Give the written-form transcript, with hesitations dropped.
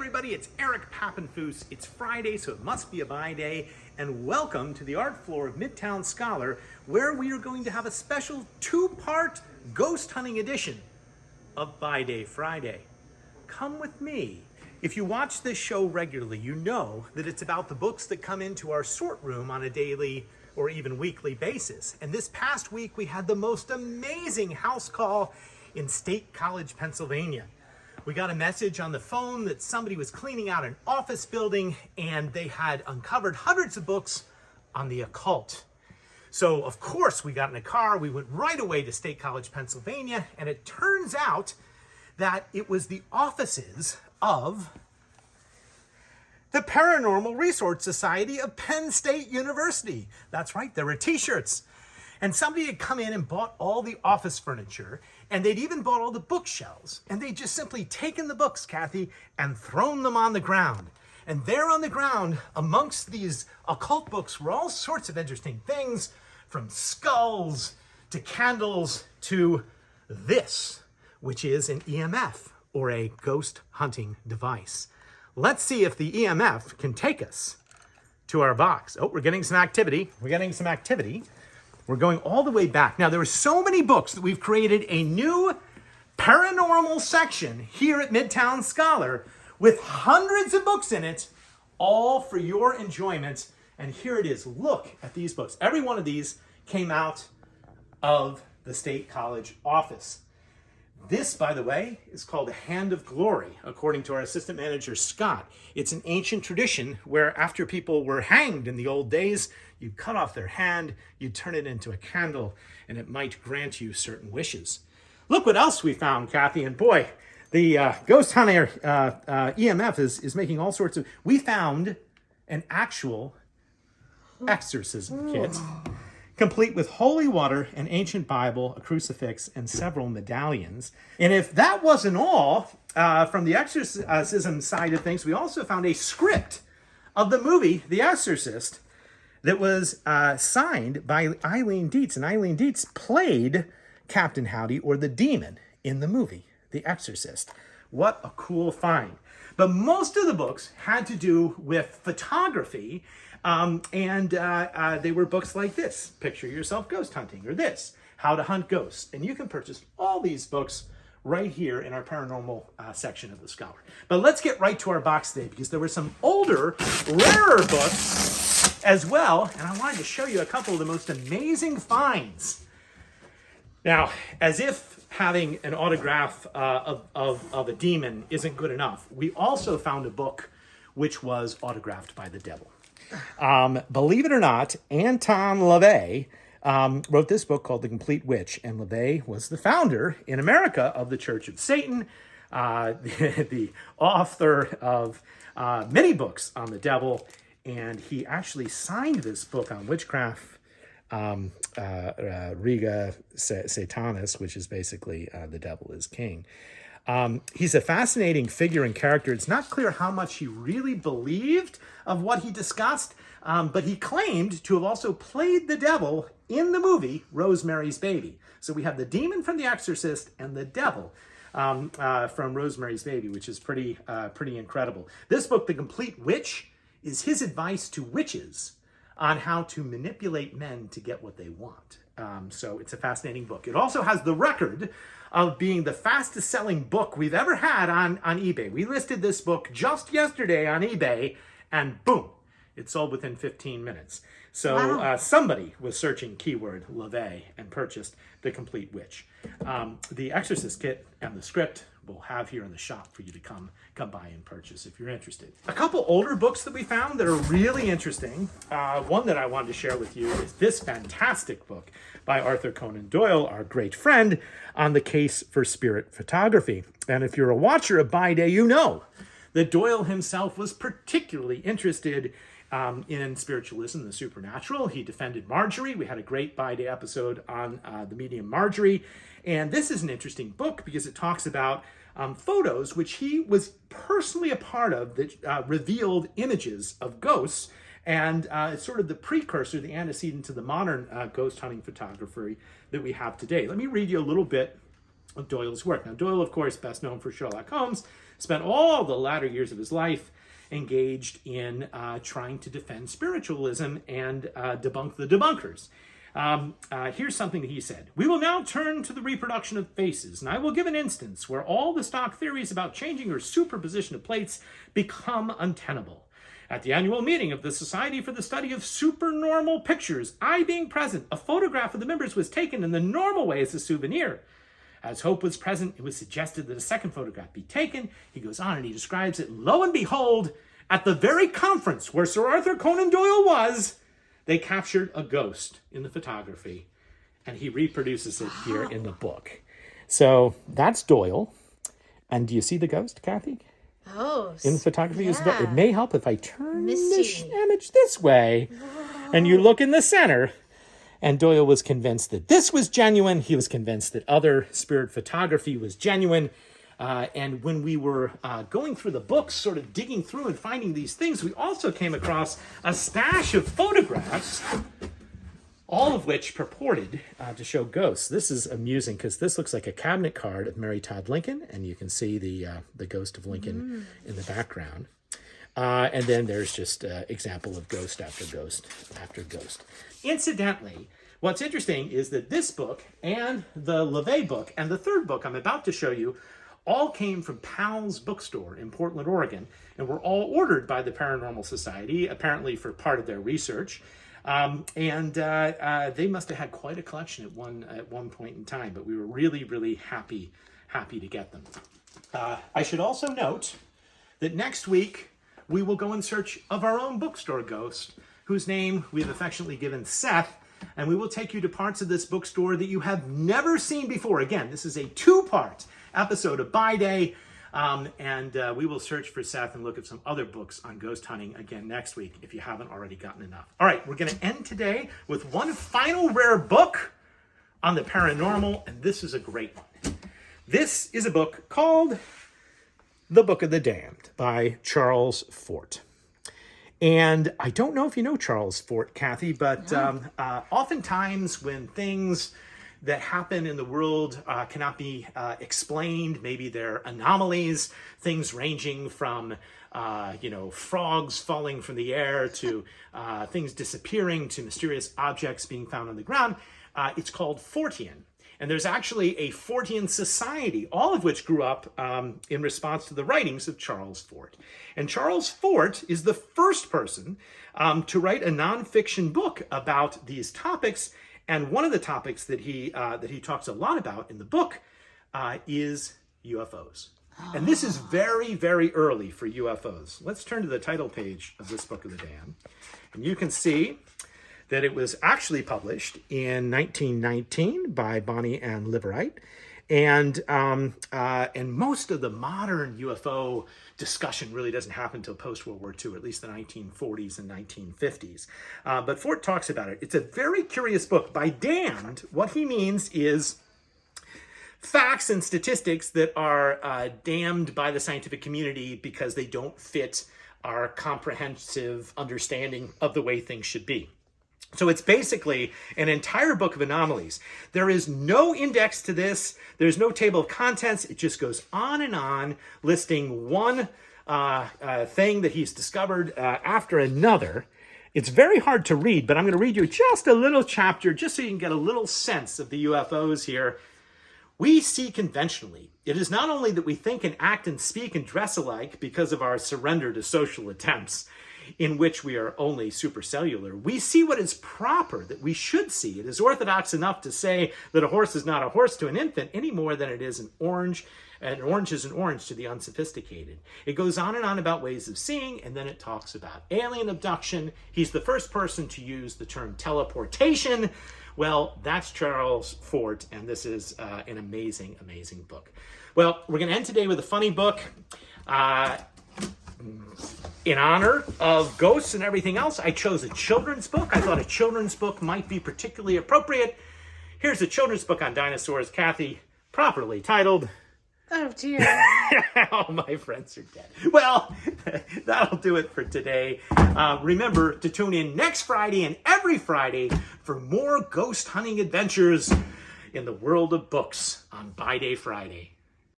everybody, it's Eric Pappenfuss. It's Friday, so it must be a buy day, and welcome to the art floor of Midtown Scholar, where we are going to have a special two-part ghost hunting edition of Buy Day Friday. Come with me. If you watch this show regularly, you know that it's about the books that come into our sort room on a daily or even weekly basis. And this past week, we had the most amazing house call in State College, Pennsylvania. We got a message on the phone that somebody was cleaning out an office building and they had uncovered hundreds of books on the occult. So of course we got in a car, we went right away to State College, Pennsylvania, and it turns out that it was the offices of the Paranormal Research Society of Penn State University. That's right, there were t-shirts. And somebody had come in and bought all the office furniture, and they'd even bought all the bookshelves, and they'd just simply taken the books, Kathy, and thrown them on the ground. And there on the ground, amongst these occult books, were all sorts of interesting things, from skulls to candles to this, which is an EMF, or a ghost hunting device. Let's see if the EMF can take us to our box. Oh, we're getting some activity. We're going all the way back. Now, there are so many books that we've created a new paranormal section here at Midtown Scholar with hundreds of books in it, all for your enjoyment. And here it is. Look at these books. Every one of these came out of the State College office. This, by the way, is called a Hand of Glory, according to our assistant manager, Scott. It's an ancient tradition where after people were hanged in the old days, you'd cut off their hand, you'd turn it into a candle, and it might grant you certain wishes. Look what else we found, Kathy, and boy, the ghost hunter EMF is making all sorts of... We found an actual exorcism kit, complete with holy water, an ancient Bible, a crucifix, and several medallions. And if that wasn't all, from the exorcism side of things, we also found a script of the movie The Exorcist that was signed by Eileen Dietz. And Eileen Dietz played Captain Howdy, or the demon, in the movie The Exorcist. What a cool find. But most of the books had to do with photography, and they were books like this, Picture Yourself Ghost Hunting, or this, How to Hunt Ghosts. And you can purchase all these books right here in our paranormal section of the Scholar. But let's get right to our box today, because there were some older, rarer books as well, and I wanted to show you a couple of the most amazing finds. Now, as if having an autograph of a demon isn't good enough, we also found a book which was autographed by the devil. Believe it or not, Anton LaVey wrote this book called The Complete Witch, and LaVey was the founder in America of the Church of Satan, the author of many books on the devil, and he actually signed this book on witchcraft, Riga Satanis, which is basically The Devil is King. He's a fascinating figure and character. It's not clear how much he really believed of what he discussed, but he claimed to have also played the devil in the movie Rosemary's Baby. So we have the demon from The Exorcist and the devil from Rosemary's Baby, which is pretty incredible. This book, The Complete Witch, is his advice to witches on how to manipulate men to get what they want. So it's a fascinating book. It also has the record of being the fastest selling book we've ever had on eBay. We listed this book just yesterday on eBay, and boom, it sold within 15 minutes. So wow. Somebody was searching keyword LaVey and purchased The Complete Witch. The Exorcist kit and the script we'll have here in the shop for you to come by and purchase if you're interested. A couple older books that we found that are really interesting. One that I wanted to share with you is this fantastic book by Arthur Conan Doyle, our great friend, on the case for spirit photography. And if you're a watcher of Buy Day, you know that Doyle himself was particularly interested in spiritualism, the supernatural. He defended Marjorie. We had a great Buy Day episode on the medium Marjorie. And this is an interesting book because it talks about photos which he was personally a part of that revealed images of ghosts. And it's sort of the precursor, the antecedent to the modern ghost hunting photography that we have today. Let me read you a little bit of Doyle's work. Now, Doyle, of course, best known for Sherlock Holmes, spent all the latter years of his life engaged in trying to defend spiritualism and debunk the debunkers. Here's something that he said. "We will now turn to the reproduction of faces, and I will give an instance where all the stock theories about changing or superposition of plates become untenable. At the annual meeting of the Society for the Study of Supernormal Pictures, I being present, a photograph of the members was taken in the normal way as a souvenir. As Hope was present, it was suggested that a second photograph be taken." He goes on and he describes it. "Lo and behold, at the very conference where Sir Arthur Conan Doyle was, they captured a ghost in the photography." And he reproduces it here in the book. So that's Doyle. And do you see the ghost, Kathy? Oh, in the photography, yeah. It may help if I turn Misty. this image this way. Whoa. And you look in the center. And Doyle was convinced that this was genuine. He was convinced that other spirit photography was genuine. And when we were going through the books, sort of digging through and finding these things, we also came across a stash of photographs, all of which purported to show ghosts. This is amusing because this looks like a cabinet card of Mary Todd Lincoln, and you can see the ghost of Lincoln in the background. And then there's just an example of ghost after ghost after ghost. Incidentally, what's interesting is that this book and the LaVey book and the third book I'm about to show you all came from Powell's Bookstore in Portland, Oregon, and were all ordered by the Paranormal Society, apparently for part of their research. And they must have had quite a collection at one point in time, but we were really, really happy to get them. I should also note that next week we will go in search of our own bookstore ghost, whose name we have affectionately given Seth, and we will take you to parts of this bookstore that you have never seen before. Again, this is a two-part episode of By Day. And we will search for Seth and look at some other books on ghost hunting again next week if you haven't already gotten enough. All right, we're going to end today with one final rare book on the paranormal, and this is a great one. This is a book called The Book of the Damned by Charles Fort. And I don't know if you know Charles Fort, Kathy, but oftentimes when things that happen in the world cannot be explained. Maybe they're anomalies, things ranging from, frogs falling from the air to things disappearing to mysterious objects being found on the ground. It's called Fortean. And there's actually a Fortean society, all of which grew up in response to the writings of Charles Fort. And Charles Fort is the first person to write a nonfiction book about these topics. And one of the topics that he talks a lot about in the book is UFOs. And this is very, very early for UFOs. Let's turn to the title page of this Book of the Damned. And you can see that it was actually published in 1919 by Bonnie and Liverite. And most of the modern UFO discussion really doesn't happen until post-World War II, at least the 1940s and 1950s. But Fort talks about it. It's a very curious book. By damned, what he means is facts and statistics that are damned by the scientific community because they don't fit our comprehensive understanding of the way things should be. So it's basically an entire book of anomalies. There is no index to this. There's no table of contents. It just goes on and on, listing one thing that he's discovered after another. It's very hard to read, but I'm going to read you just a little chapter just so you can get a little sense of the UFOs here. We see conventionally. It is not only that we think and act and speak and dress alike because of our surrender to social attempts, in which we are only supercellular. We see what is proper that we should see. It is orthodox enough to say that a horse is not a horse to an infant any more than it is an orange. An orange is an orange to the unsophisticated. It goes on and on about ways of seeing, and then it talks about alien abduction. He's the first person to use the term teleportation. Well, that's Charles Fort, and this is an amazing, amazing book. Well, we're going to end today with a funny book. In honor of ghosts and everything else, I chose a children's book. I thought a children's book might be particularly appropriate. Here's a children's book on dinosaurs, Kathy, properly titled... Oh, dear. All my friends are dead. Well, that'll do it for today. Remember to tune in next Friday and every Friday for more ghost hunting adventures in the world of books on By Day Friday.